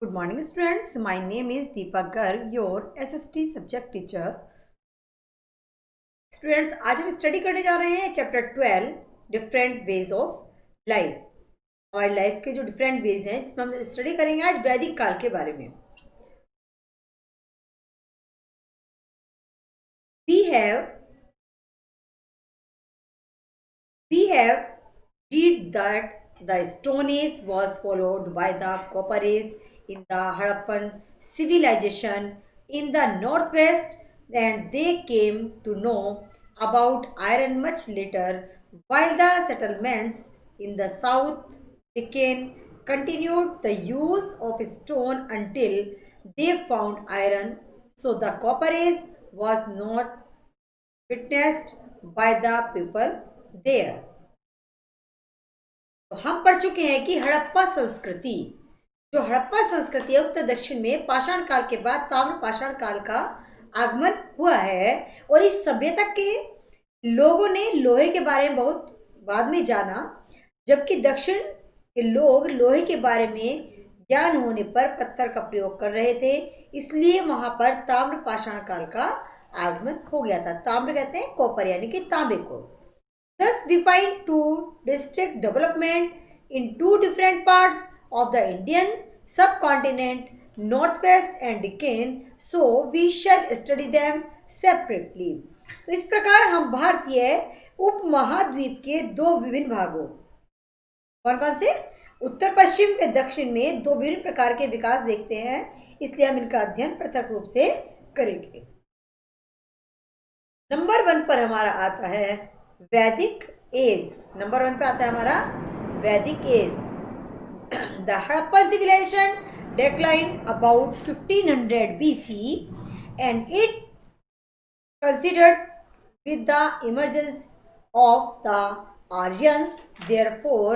Good morning, students. My name is Deepak Garg, your SST subject teacher. Students, आज हम study करने जा रहे हैं chapter 12 different ways of life. हमारी लाइफ के जो डिफरेंट वेज हैं जिसमें हम स्टडी करेंगे आज वैदिक काल के बारे में। We have read that the Stone Age was followed by the Copper Age in the Harappan civilization in the northwest, and they came to know about iron much later, while the settlements in the south Deccan continued the use of stone until they found iron. So the Copper Age was not witnessed by the people there. तो हम पढ़ चुके हैं कि हड़प्पा संस्कृति, जो हड़प्पा संस्कृति है उत्तर दक्षिण में पाषाण काल के बाद ताम्र पाषाण काल का आगमन हुआ है, और इस सभ्यता के लोगों ने लोहे के बारे में बहुत बाद में जाना, जबकि दक्षिण के लोग लोहे के बारे में ज्ञान होने पर पत्थर का प्रयोग कर रहे थे, इसलिए वहां पर ताम्र पाषाण काल का आगमन हो गया था। ताम्र कहते हैं कॉपर यानी कि तांबे को। Thus we find two distinct development in two different parts of the Indian subcontinent, northwest and Deccan, so we shall study them separately. तो इस प्रकार हम भारतीय उपमहाद्वीप के दो विभिन्न भागों, कौन कौन से, उत्तर पश्चिम व दक्षिण में दो विभिन्न प्रकार के विकास देखते हैं, इसलिए हम इनका अध्ययन पृथक रूप से करेंगे। नंबर 1 पर हमारा आता है वैदिक एज। नंबर 1 पे आता है हमारा Vedic age. The Harappan civilisation declined about 1500 BC and it considered with the emergence of the Aryans. Therefore,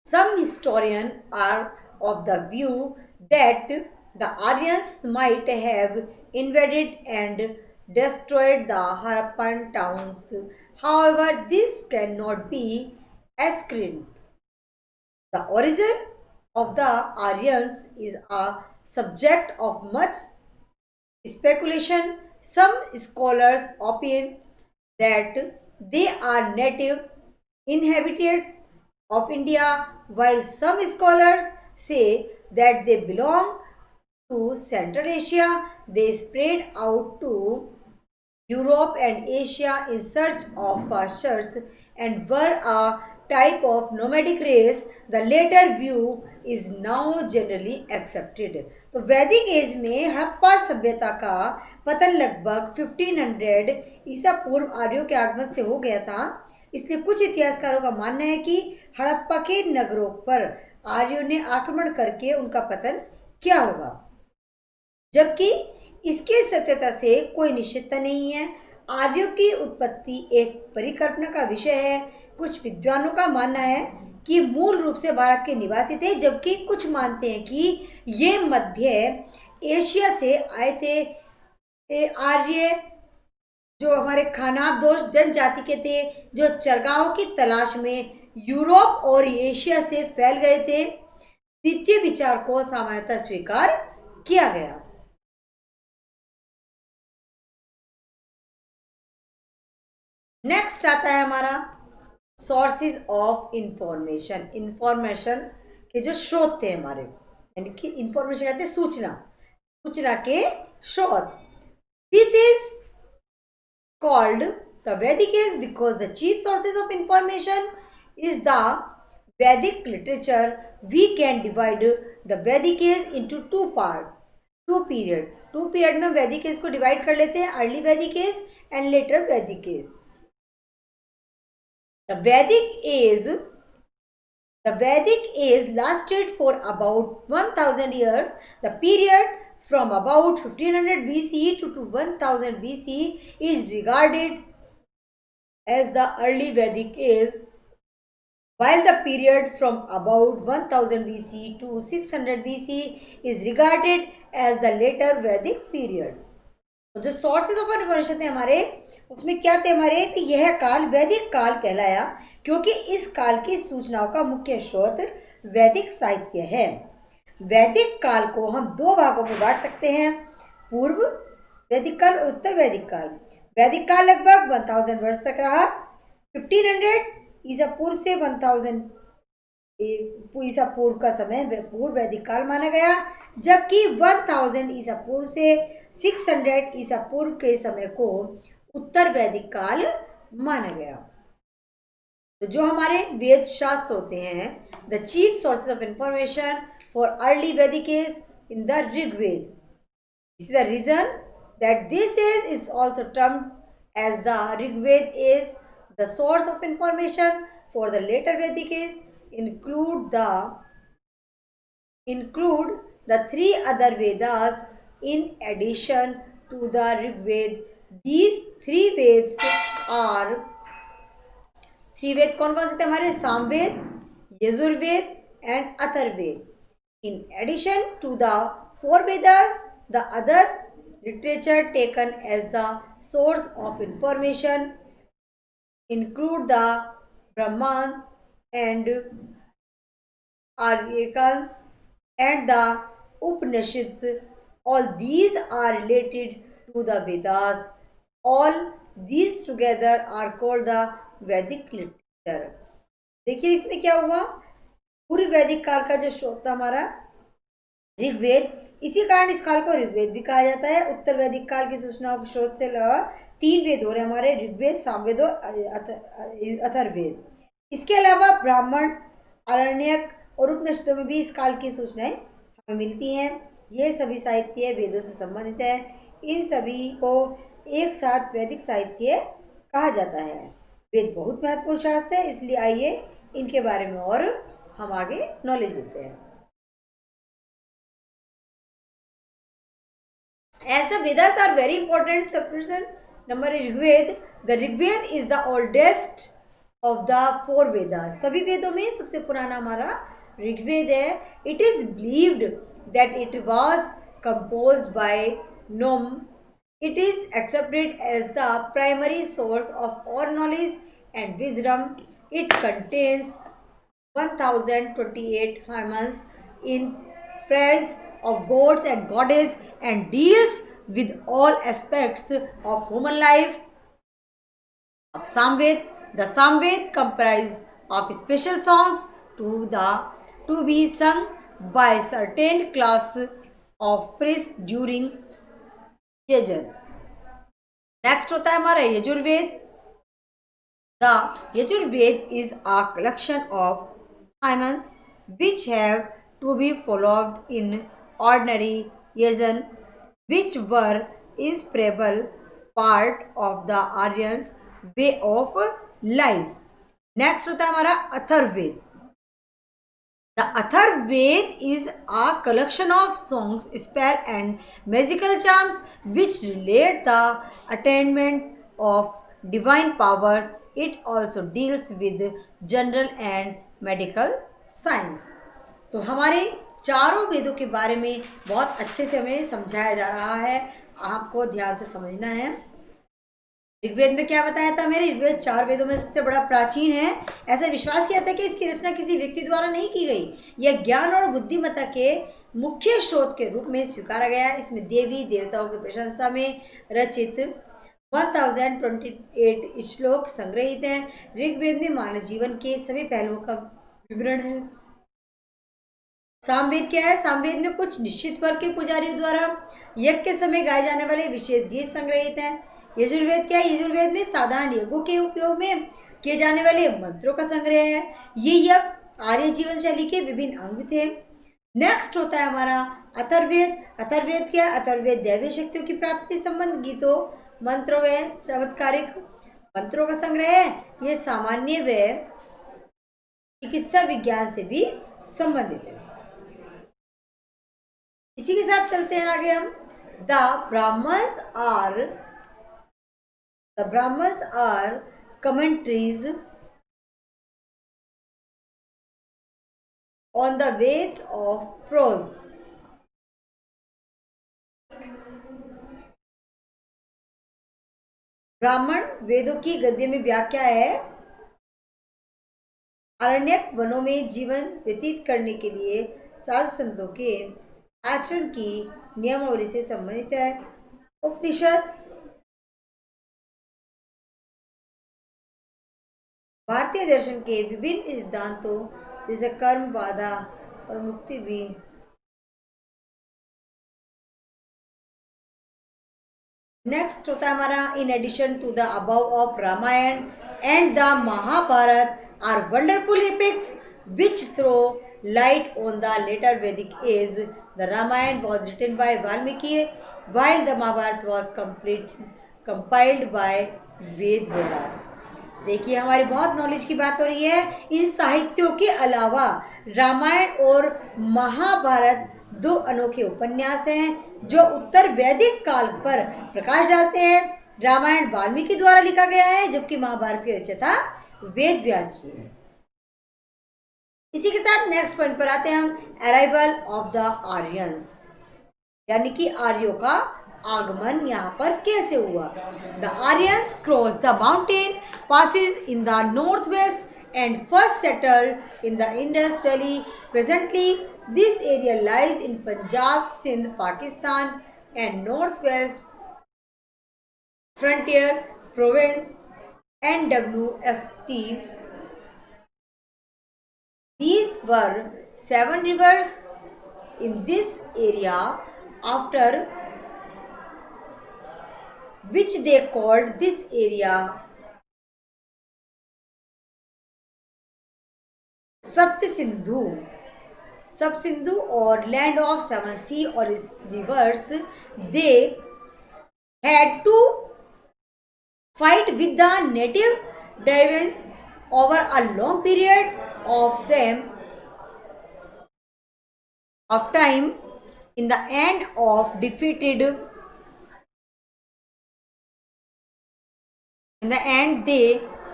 some historians are of the view that the Aryans might have invaded and destroyed the Harappan towns. However, this cannot be ascertained. The origin of the Aryans is a subject of much speculation. Some scholars opine that they are native inhabitants of India, while some scholars say that they belong to Central Asia. They spread out to Europe and Asia in search of pastures and were a type of nomadic race. The latter view is now generally accepted. तो वैदिक as में हड़प्पा सभ्यता का पतन लगभग 1500 ईसा पूर्व आर्यों के आगमन से हो गया था, इसलिए कुछ इतिहासकारों का मानना है कि हड़प्पा के नगरों पर आर्यों ने आक्रमण करके उनका पतन किया होगा, जबकि इसके सत्यता से कोई निश्चितता नहीं है। आर्यों की उत्पत्ति एक परिकल्पना का विषय है। कुछ विद्वानों का मानना है कि मूल रूप से भारत के निवासी थे, जबकि कुछ मानते हैं कि ये मध्य एशिया से आए थे। आर्य जो हमारे खानाबदोश जनजाति के थे, जो चरगाहों की तलाश में यूरोप और एशिया से फैल गए थे। द्वितीय विचार को सामान्यतः स्वीकार किया गया। नेक्स्ट आता है हमारा सोर्सेज ऑफ इंफॉर्मेशन। इंफॉर्मेशन के जो स्रोत थे हमारे, यानी कि इंफॉर्मेशन कहते हैं सूचना के स्रोत। This is called the Vedic age because the chief sources of information is the Vedic literature. We can divide the Vedic age into two parts, two period में वैदिक एज को डिवाइड कर लेते हैं, अर्ली वैदिक एज एंड लेटर वैदिक as. The Vedic age lasted for about 1000 years. The period from about 1500 BC to 1000 BC is regarded as the early Vedic age, while the period from about 1000 BC to 600 BC is regarded as the later Vedic period. तो जो sources of information थे हमारे, उसमें क्या थे हमारे, कि यह काल वैदिक काल कहलाया क्योंकि इस काल की सूचनाओं का मुख्य स्रोत वैदिक साहित्य है। वैदिक काल को हम दो भागों में बांट सकते हैं, पूर्व वैदिक काल और उत्तर वैदिक काल। वैदिक काल लगभग 1000 वर्ष तक रहा। 1500 ईसा पूर्व से 1000 ईसा पूर्व का समय पूर्व वैदिक काल माना गया, जबकि 1000 ईसा पूर्व से 600 ईसा पूर्व के समय को उत्तर वैदिक काल माना गया। तो जो हमारे वेद शास्त्र होते हैं, the chief sources of information for early Vedic is in the Rigveda. This is the reason that this is also termed as the Rigved is the source of information for the later Vedic is include the three other Vedas in addition to the Rigved. These three Veds are three Ved कौन कौन से थे हमारे? Samaveda, Yajurveda and Atharvaveda. In addition to the four Vedas, the other literature taken as the source of information include the Brahmans and Aryakans and the Upanishads. All these are related to the Vedas. All these together are called the Vedic literature. देखिए इसमें क्या हुआ, पूर्व वैदिक काल का जो स्रोत था हमारा ऋग्वेद, इसी कारण इस काल को ऋग्वेद भी कहा जाता है। उत्तर वैदिक काल की सूचनाओं के स्रोत से तीन वेद हो रहे हमारे, ऋग्वेद, सामवेद और अथर्ववेद। इसके अलावा ब्राह्मण, आरण्यक और उपनिषदों में भी इस काल की सूचनाएं हमें मिलती हैं। ये सभी साहित्य वेदों से संबंधित है। इन सभी को एक साथ वैदिक साहित्य कहा जाता है। वेद बहुत महत्वपूर्ण शास्त्र है, इसलिए आइए इनके बारे में और हम आगे नॉलेज लेते हैं। As the Vedas are very important separation, number Rigved, the Rigved is the oldest of the four Vedas. सभी वेदों में सबसे पुराना हमारा ऋग्वेद है। It is believed that it was composed by Nom. It is accepted as the primary source of all knowledge and wisdom. It contains 1028 hymns in praise of gods and goddesses and deals with all aspects of human life. Of Samved, the Samved comprise of special songs to be sung by certain class of priests during Yajur. Next होता है हमारा Yajurveda. The Yajurved is a collection of hymns which have to be followed in ordinary yajna, which were inseparable part of the Aryan's way of life. Next होता है हमारा Atharvaveda. The Atharvaved is a collection of songs, spells and magical charms which relate the attainment of divine powers. It also deals with general and medical science. तो हमारे चारों वेदों के बारे में बहुत अच्छे से हमें समझाया जा रहा है, आपको ध्यान से समझना है। ऋग्वेद में क्या बताया था मेरे? ऋग्वेद 4 वेदों में सबसे बड़ा प्राचीन है। ऐसा विश्वास किया था कि इसकी रचना किसी व्यक्ति द्वारा नहीं की गई। यह ज्ञान और बुद्धिमत्ता के मुख्य स्रोत के रूप में स्वीकारा गया। इसमें देवी देवताओं की प्रशंसा में रचित 1028 श्लोक संग्रहित हैं। ऋग्वेद में मानव जीवन के सभी पहलुओं का विवरण है। सामवेद क्या है? सामवेद में कुछ निश्चित वर्ग के पुजारियों द्वारा यज्ञ के समय गाए जाने वाले विशेष गीत संग्रहित हैं। यजुर्वेद क्या है? यजुर्वेद में साधारण यज्ञों के उपयोग में किए जाने वाले मंत्रों का संग्रह है। ये यज्ञ आर्य जीवन शैली के विभिन्न अंग थे। नेक्स्ट होता है हमारा अथर्ववेद। अथर्ववेद क्या है? अथर्ववेद दैवीय शक्तियों की प्राप्ति संबंध गीतों, मंत्रों व चमत्कारिक मंत्रों का संग्रह है। ये सामान्य व चिकित्सा विज्ञान से भी संबंधित है। इसी के साथ चलते हैं आगे हम। The Brahmans are commentaries on the Veds of prose. ब्राह्मण वेदों की गद्य में व्याख्या है। अरण्यक वनों में जीवन व्यतीत करने के लिए साधु संतों के आचरण की नियमावली से संबंधित है। उपनिषद भारतीय दर्शन के विभिन्न सिद्धांतों जैसे कर्म, बाधा और मुक्ति भी नेक्स्ट होता है हमारा, in addition to the above of Ramayana and the Mahabharata are wonderful epics which throw light on the later Vedic age. The Ramayana was written by Valmiki while the Mahabharata was compiled by Ved Vyas. देखिए हमारी बहुत knowledge की बात हो रही है। इन साहित्यों के अलावा रामायण और महाभारत दो अनोखे उपन्यास हैं जो उत्तर वैदिक काल पर प्रकाश डालते हैं। रामायण वाल्मीकि द्वारा लिखा गया है जबकि महाभारत की रचयिता वेद व्यास जी हैं। इसी के साथ नेक्स्ट पॉइंट पर आते हैं हम, अराइवल ऑफ द आर्यंस, यानी कि आर्यों का आगमन यहाँ पर कैसे हुआ। The Aryans cross the mountain passes in the northwest and first settled in the Indus Valley. Presently, this area lies in Punjab, Sindh, Pakistan and northwest frontier province NWFT. These were 7 rivers in this area after which they called this area सप्त सिंधु। सब सिंधु और land of seven सी और its rivers, they had to fight with the native Dravidians over a long period of time. In the end they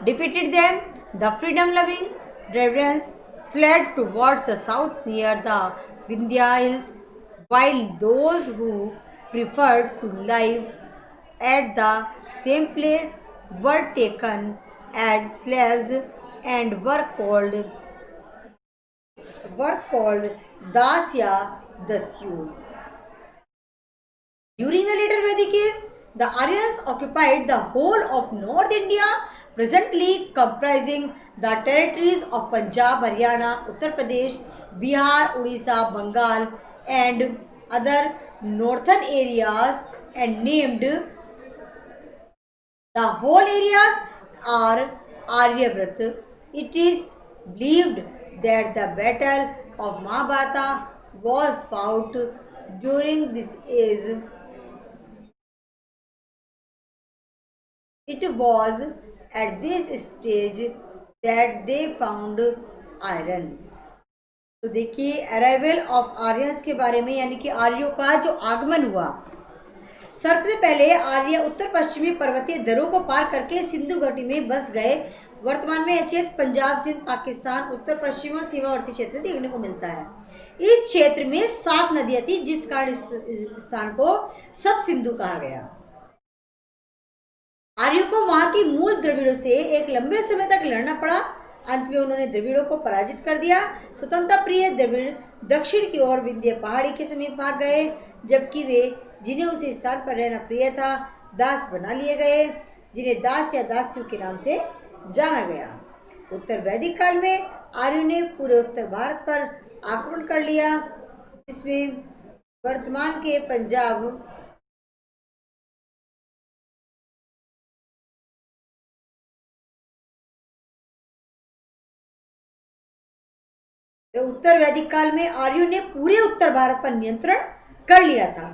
defeated them. The freedom-loving Dravidians fled towards the south near the Vindhya hills, while those who preferred to live at the same place were taken as slaves and were called Dasya Dasyu. During the later Vedic age, the Aryans occupied the whole of North India, presently comprising the territories of Punjab, Haryana, Uttar Pradesh, Bihar, Odisha, Bengal and other northern areas, and named the whole areas are Aryavrat. It is believed that the battle of Mahabharata was fought during this age. It was at this stage that they found iron. तो देखिए arrival of Aryans के बारे में, यानी कि आर्यों का जो आगमन हुआ। सबसे पहले आर्य उत्तर पश्चिमी पर्वतीय दरों को पार करके सिंधु घाटी में बस गए। वर्तमान में यह क्षेत्र पंजाब, सिंध, पाकिस्तान, उत्तर पश्चिम और सीमावर्ती क्षेत्र में देखने को मिलता है। इस क्षेत्र में 7 नदियां थी जिस कारण इस स्थान को सब सिंधु कहा गया। आर्यों को वहां की मूल द्रविड़ों से एक लंबे समय तक लड़ना पड़ा। अंत में उन्होंने द्रविड़ों को पराजित कर दिया। स्वतंत्रता प्रिय द्रविड़ दक्षिण की ओर विंध्य पहाड़ी के समीप भाग गए, जबकि वे जिन्हें उसी स्थान पर रहना प्रिय था दास बना लिए गए, जिन्हें दास या दासियों के नाम से जाना गया। उत्तर वैदिक काल में आर्यों ने पूरे उत्तर भारत पर आक्रमण कर लिया, जिसमें वर्तमान के पंजाब, उत्तर वैदिक काल में आर्यों ने पूरे उत्तर भारत पर नियंत्रण कर लिया था।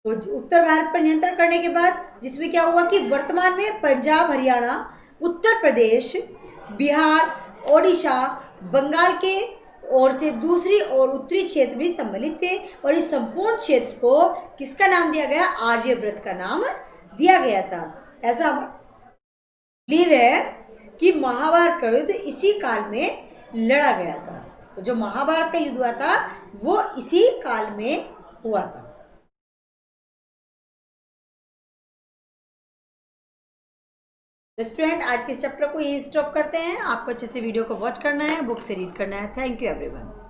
तो उत्तर भारत पर नियंत्रण करने के बाद जिसमें क्या हुआ कि वर्तमान में पंजाब, हरियाणा, उत्तर प्रदेश, बिहार, ओडिशा, बंगाल के ओर से दूसरी और उत्तरी क्षेत्र भी सम्मिलित थे और इस संपूर्ण क्षेत्र को किसका नाम दिया गया? आर्यव्रत का नाम दिया गया था। ऐसा बिलीव है कि महाभारत का युद्ध इसी काल में लड़ा गया था। तो जो महाभारत का युद्ध हुआ था वो इसी काल में हुआ था। स्टूडेंट आज के इस चैप्टर को यही स्टॉप करते हैं। आपको अच्छे से वीडियो को वॉच करना है, बुक से रीड करना है। Thank you everyone.